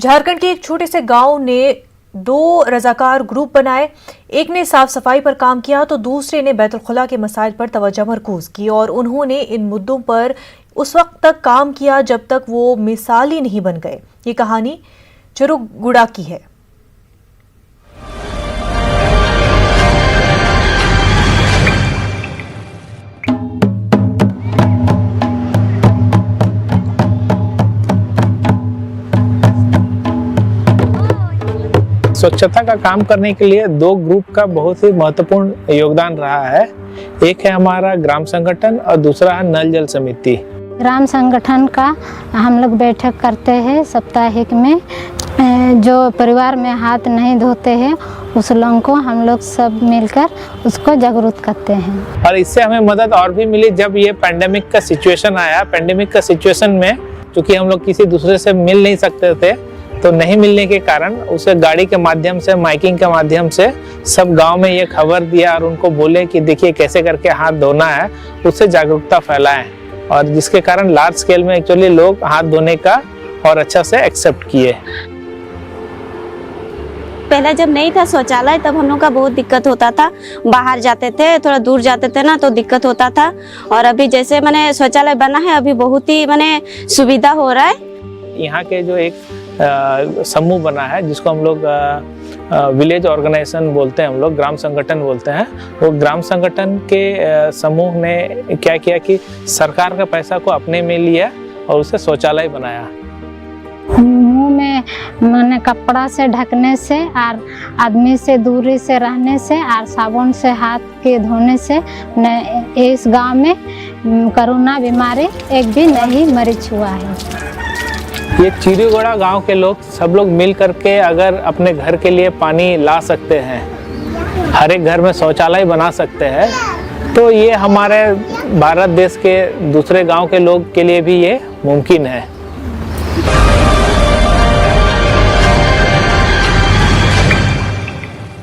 झारखंड के एक छोटे से गांव ने दो रजाकार ग्रुप बनाए। एक ने साफ सफाई पर काम किया तो दूसरे ने बैतुल खुला के मसाइल पर तवज्जो मरकूज की और उन्होंने इन मुद्दों पर उस वक्त तक काम किया जब तक वो मिसाली नहीं बन गए। ये कहानी चरुगुड़ा की है। स्वच्छता का काम करने के लिए दो ग्रुप का बहुत ही महत्वपूर्ण योगदान रहा है। एक है हमारा ग्राम संगठन और दूसरा है नल जल समिति। ग्राम संगठन का हम लोग बैठक करते हैं साप्ताहिक में। जो परिवार में हाथ नहीं धोते हैं उस लोगों को हम लोग सब मिलकर उसको जागरूक करते हैं। और इससे हमें मदद और भी मिली जब ये पैंडेमिक का सिचुएशन आया। पैंडेमिक का सिचुएशन में चूँकि हम लोग किसी दूसरे से मिल नहीं सकते थे, तो नहीं मिलने के कारण उसे गाड़ी के माध्यम से, माइकिंग के माध्यम से सब गांव में ये खबर दिया और उनको बोले कि देखिए कैसे करके हाथ धोना है, उससे जागरूकता फैलाएं और जिसके कारण लार्ज स्केल में एक्चुअली लोग हाथ धोने का और अच्छा से एक्सेप्ट किए। पहले जब नहीं था शौचालय तब हम लोग का बहुत दिक्कत होता था। बाहर जाते थे, थोड़ा दूर जाते थे ना, तो दिक्कत होता था। और अभी जैसे मैंने शौचालय बना है, अभी बहुत ही मैंने सुविधा हो रहा है। यहाँ के जो एक समूह बना है जिसको हम लोग विलेज ऑर्गेनाइजेशन बोलते हैं, हम लोग ग्राम संगठन बोलते हैं। वो ग्राम संगठन के समूह ने क्या किया कि सरकार का पैसा को अपने में लिया और उसे शौचालय बनाया। मुंह में मैंने कपड़ा से ढकने से और आदमी से दूरी से रहने से और साबुन से हाथ के धोने से इस गांव में कोरोना बीमारी एक भी नहीं मरीज हुआ है। ये चिरुगुड़ा गांव के लोग सब लोग मिल करके अगर अपने घर के लिए पानी ला सकते हैं, हर एक घर में शौचालय बना सकते हैं, तो ये हमारे भारत देश के दूसरे गांव के लोग के लिए भी ये मुमकिन है।